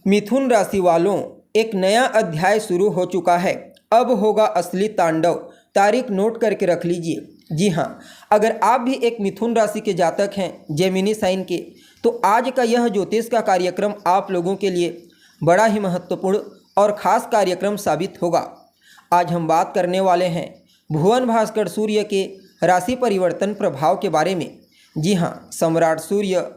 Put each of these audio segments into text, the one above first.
मिथुन राशि वालों, एक नया अध्याय शुरू हो चुका है। अब होगा असली तांडव। तारीख नोट करके रख लीजिए। जी हाँ, अगर आप भी एक मिथुन राशि के जातक हैं, जेमिनी साइन के, तो आज का यह ज्योतिष का कार्यक्रम आप लोगों के लिए बड़ा ही महत्वपूर्ण और ख़ास कार्यक्रम साबित होगा। आज हम बात करने वाले हैं भुवन भास्कर सूर्य के राशि परिवर्तन प्रभाव के बारे में। जी हाँ, सम्राट सूर्य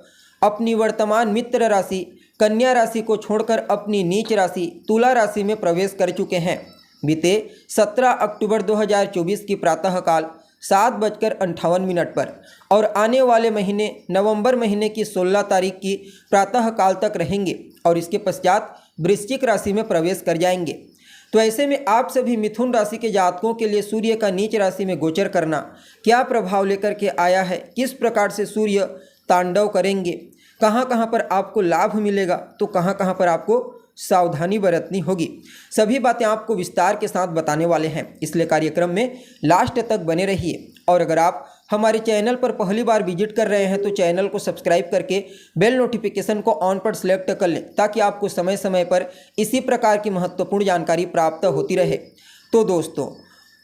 अपनी वर्तमान मित्र राशि कन्या राशि को छोड़कर अपनी नीच राशि तुला राशि में प्रवेश कर चुके हैं। बीते 17 अक्टूबर 2024 की प्रातःकाल 7:58 पर और आने वाले महीने नवंबर महीने की 16 तारीख की प्रातःकाल तक रहेंगे और इसके पश्चात वृश्चिक राशि में प्रवेश कर जाएंगे। तो ऐसे में आप सभी मिथुन राशि के जातकों के लिए सूर्य का नीच राशि में गोचर करना क्या प्रभाव लेकर के आया है, किस प्रकार से सूर्य तांडव करेंगे, कहाँ कहाँ पर आपको लाभ मिलेगा तो कहाँ कहाँ पर आपको सावधानी बरतनी होगी, सभी बातें आपको विस्तार के साथ बताने वाले हैं। इसलिए कार्यक्रम में लास्ट तक बने रहिए। और अगर आप हमारे चैनल पर पहली बार विजिट कर रहे हैं तो चैनल को सब्सक्राइब करके बेल नोटिफिकेशन को ऑन पर सेलेक्ट कर लें, ताकि आपको समय समय पर इसी प्रकार की महत्वपूर्ण जानकारी प्राप्त होती रहे। तो दोस्तों,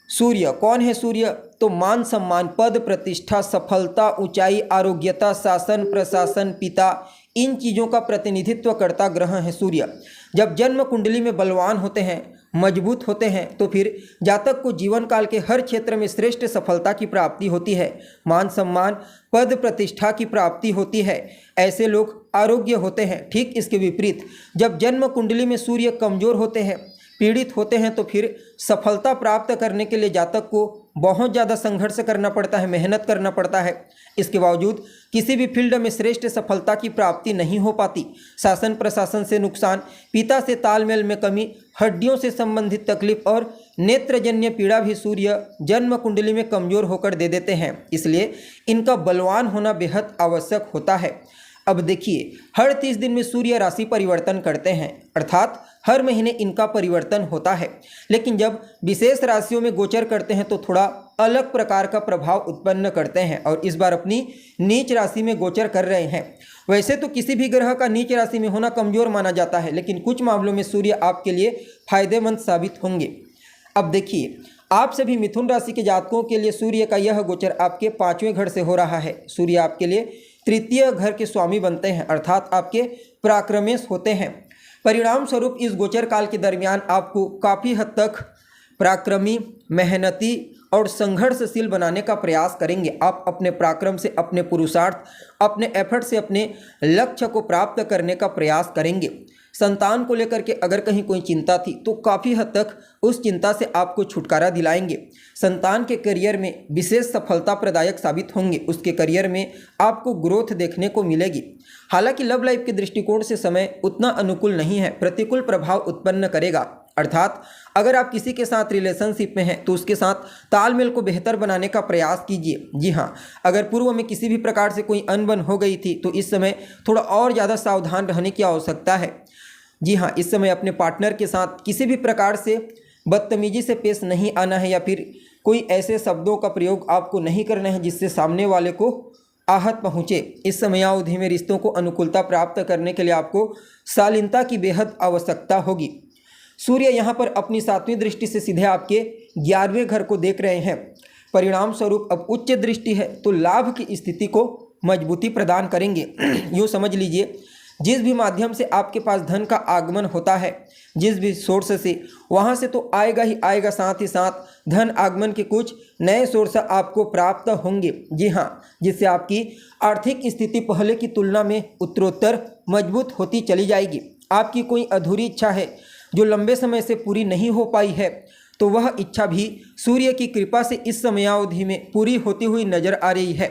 सूर्य कौन है? सूर्य तो मान सम्मान, पद प्रतिष्ठा, सफलता, ऊंचाई, आरोग्यता, शासन प्रशासन, पिता, इन चीज़ों का प्रतिनिधित्व करता ग्रह है सूर्य। जब जन्म कुंडली में बलवान होते हैं, मजबूत होते हैं, तो फिर जातक को जीवन काल के हर क्षेत्र में श्रेष्ठ सफलता की प्राप्ति होती है, मान सम्मान, पद प्रतिष्ठा की प्राप्ति होती है। ऐसे लोग आरोग्य होते हैं। ठीक इसके विपरीत जब जन्म कुंडली में सूर्य कमजोर होते हैं, पीड़ित होते हैं, तो फिर सफलता प्राप्त करने के लिए जातक को बहुत ज़्यादा संघर्ष करना पड़ता है, मेहनत करना पड़ता है। इसके बावजूद किसी भी फील्ड में श्रेष्ठ सफलता की प्राप्ति नहीं हो पाती। शासन प्रशासन से नुकसान, पिता से तालमेल में कमी, हड्डियों से संबंधित तकलीफ और नेत्रजन्य पीड़ा भी सूर्य जन्म कुंडली में कमजोर होकर दे देते हैं। इसलिए इनका बलवान होना बेहद आवश्यक होता है। अब देखिए, हर 30 दिन में सूर्य राशि परिवर्तन करते हैं, अर्थात हर महीने इनका परिवर्तन होता है। लेकिन जब विशेष राशियों में गोचर करते हैं तो थोड़ा अलग प्रकार का प्रभाव उत्पन्न करते हैं और इस बार अपनी नीच राशि में गोचर कर रहे हैं। वैसे तो किसी भी ग्रह का नीच राशि में होना कमजोर माना जाता है, लेकिन कुछ मामलों में सूर्य आपके लिए फायदेमंद साबित होंगे। अब देखिए, आप सभी मिथुन राशि के जातकों के लिए सूर्य का यह गोचर आपके 5वें घर से हो रहा है। सूर्य आपके लिए तृतीय घर के स्वामी बनते हैं, अर्थात आपके पराक्रमेश होते हैं। परिणाम स्वरूप इस गोचर काल के दरमियान आपको काफ़ी हद तक पराक्रमी, मेहनती और संघर्षशील बनाने का प्रयास करेंगे। आप अपने पराक्रम से, अपने पुरुषार्थ, अपने एफर्ट से अपने लक्ष्य को प्राप्त करने का प्रयास करेंगे। संतान को लेकर के अगर कहीं कोई चिंता थी तो काफ़ी हद तक उस चिंता से आपको छुटकारा दिलाएंगे। संतान के करियर में विशेष सफलता प्रदायक साबित होंगे। उसके करियर में आपको ग्रोथ देखने को मिलेगी। हालांकि लव लाइफ के दृष्टिकोण से समय उतना अनुकूल नहीं है, प्रतिकूल प्रभाव उत्पन्न करेगा। अर्थात अगर आप किसी के साथ रिलेशनशिप में हैं तो उसके साथ तालमेल को बेहतर बनाने का प्रयास कीजिए। जी हाँ, अगर पूर्व में किसी भी प्रकार से कोई अनबन हो गई थी तो इस समय थोड़ा और ज़्यादा सावधान रहने की आवश्यकता है। जी हाँ, इस समय अपने पार्टनर के साथ किसी भी प्रकार से बदतमीजी से पेश नहीं आना है या फिर कोई ऐसे शब्दों का प्रयोग आपको नहीं करना है जिससे सामने वाले को आहत पहुँचे। इस समयावधि में रिश्तों को अनुकूलता प्राप्त करने के लिए आपको शालीनता की बेहद आवश्यकता होगी। सूर्य यहाँ पर अपनी 7वीं दृष्टि से सीधे आपके 11वें घर को देख रहे हैं। परिणाम स्वरूप अब उच्च दृष्टि है तो लाभ की स्थिति को मजबूती प्रदान करेंगे। यूँ समझ लीजिए, जिस भी माध्यम से आपके पास धन का आगमन होता है, जिस भी सोर्स से, वहाँ से तो आएगा ही आएगा, साथ ही साथ धन आगमन के कुछ नए सोर्स आपको प्राप्त होंगे। जी हाँ, जिससे आपकी आर्थिक स्थिति पहले की तुलना में उत्तरोत्तर मजबूत होती चली जाएगी। आपकी कोई अधूरी इच्छा है जो लंबे समय से पूरी नहीं हो पाई है तो वह इच्छा भी सूर्य की कृपा से इस समयावधि में पूरी होती हुई नजर आ रही है।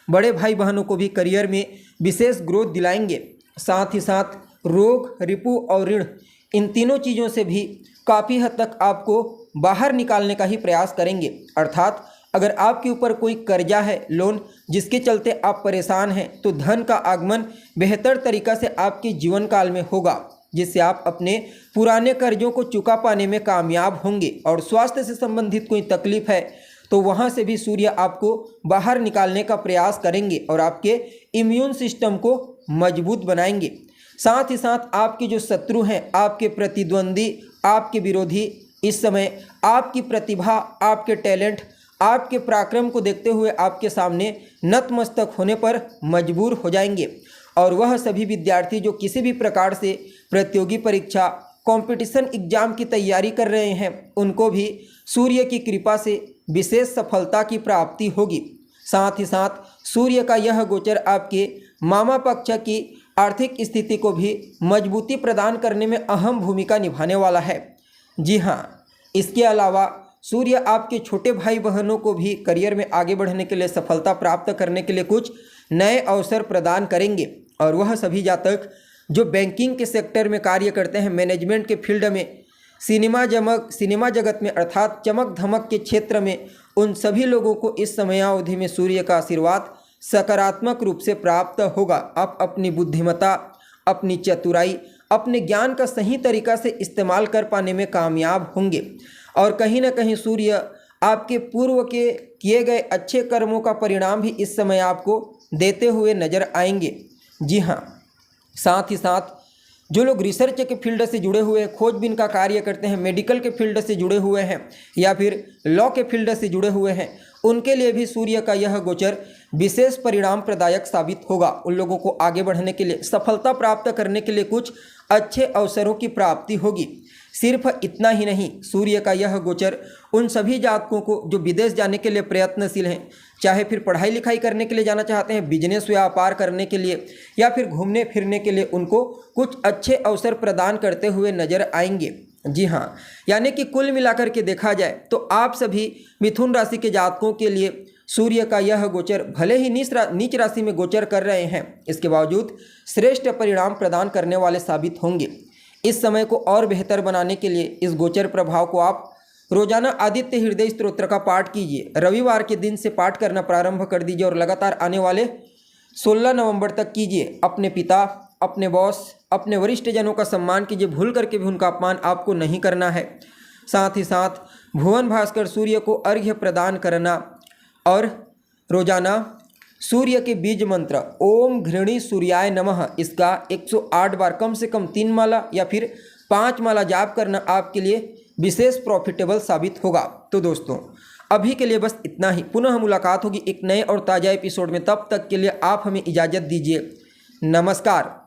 बड़े भाई बहनों को भी करियर में विशेष ग्रोथ दिलाएंगे। साथ ही साथ रोग, रिपु और ऋण, इन तीनों चीज़ों से भी काफ़ी हद तक आपको बाहर निकालने का ही प्रयास करेंगे। अर्थात अगर आपके ऊपर कोई कर्जा है, लोन, जिसके चलते आप परेशान हैं, तो धन का आगमन बेहतर तरीक़ा से आपके जीवन काल में होगा, जिससे आप अपने पुराने कर्जों को चुका पाने में कामयाब होंगे। और स्वास्थ्य से संबंधित कोई तकलीफ है तो वहाँ से भी सूर्य आपको बाहर निकालने का प्रयास करेंगे और आपके इम्यून सिस्टम को मजबूत बनाएंगे। साथ ही साथ आपके जो शत्रु हैं, आपके प्रतिद्वंदी, आपके विरोधी इस समय आपकी प्रतिभा, आपके टैलेंट, आपके पराक्रम को देखते हुए आपके सामने नतमस्तक होने पर मजबूर हो जाएंगे। और वह सभी विद्यार्थी जो किसी भी प्रकार से प्रतियोगी परीक्षा, कंपटीशन एग्जाम की तैयारी कर रहे हैं, उनको भी सूर्य की कृपा से विशेष सफलता की प्राप्ति होगी। साथ ही साथ सूर्य का यह गोचर आपके मामा पक्ष की आर्थिक स्थिति को भी मजबूती प्रदान करने में अहम भूमिका निभाने वाला है। जी हाँ, इसके अलावा सूर्य आपके छोटे भाई बहनों को भी करियर में आगे बढ़ने के लिए, सफलता प्राप्त करने के लिए कुछ नए अवसर प्रदान करेंगे। और वह सभी जातक जो बैंकिंग के सेक्टर में कार्य करते हैं, मैनेजमेंट के फील्ड में, सिनेमा जगत में अर्थात चमक धमक के क्षेत्र में, उन सभी लोगों को इस समयावधि में सूर्य का आशीर्वाद सकारात्मक रूप से प्राप्त होगा। आप अपनी बुद्धिमत्ता, अपनी चतुराई, अपने ज्ञान का सही तरीका से इस्तेमाल कर पाने में कामयाब होंगे। और कहीं ना कहीं सूर्य आपके पूर्व के किए गए अच्छे कर्मों का परिणाम भी इस समय आपको देते हुए नजर आएंगे। जी हाँ, साथ ही साथ जो लोग रिसर्च के फील्ड से जुड़े हुए हैं, खोजबीन का कार्य करते हैं, मेडिकल के फील्ड से जुड़े हुए हैं या फिर लॉ के फील्ड से जुड़े हुए हैं, उनके लिए भी सूर्य का यह गोचर विशेष परिणाम प्रदायक साबित होगा। उन लोगों को आगे बढ़ने के लिए, सफलता प्राप्त करने के लिए कुछ अच्छे अवसरों की प्राप्ति होगी। सिर्फ इतना ही नहीं, सूर्य का यह गोचर उन सभी जातकों को जो विदेश जाने के लिए प्रयत्नशील हैं, चाहे फिर पढ़ाई लिखाई करने के लिए जाना चाहते हैं, बिजनेस व्यापार करने के लिए या फिर घूमने फिरने के लिए, उनको कुछ अच्छे अवसर प्रदान करते हुए नजर आएंगे। जी हाँ, यानी कि कुल मिलाकर के देखा जाए तो आप सभी मिथुन राशि के जातकों के लिए सूर्य का यह गोचर भले ही नीच राशि में गोचर कर रहे हैं, इसके बावजूद श्रेष्ठ परिणाम प्रदान करने वाले साबित होंगे। इस समय को और बेहतर बनाने के लिए इस गोचर प्रभाव को आप रोजाना आदित्य हृदय स्तोत्र का पाठ कीजिए। रविवार के दिन से पाठ करना प्रारंभ कर दीजिए और लगातार आने वाले 16 नवंबर तक कीजिए। अपने पिता, अपने बॉस, अपने वरिष्ठ जनों का सम्मान कीजिए, भूल करके भी उनका अपमान आपको नहीं करना है। साथ ही साथ भुवन भास्कर सूर्य को अर्घ्य प्रदान करना और रोजाना सूर्य के बीज मंत्र ओम घृणी सूर्याय नमः, इसका 108 बार कम से कम 3 माला या फिर 5 माला जाप करना आपके लिए विशेष प्रॉफिटेबल साबित होगा। तो दोस्तों, अभी के लिए बस इतना ही। पुनः मुलाकात होगी एक नए और ताज़ा एपिसोड में। तब तक के लिए आप हमें इजाज़त दीजिए। नमस्कार।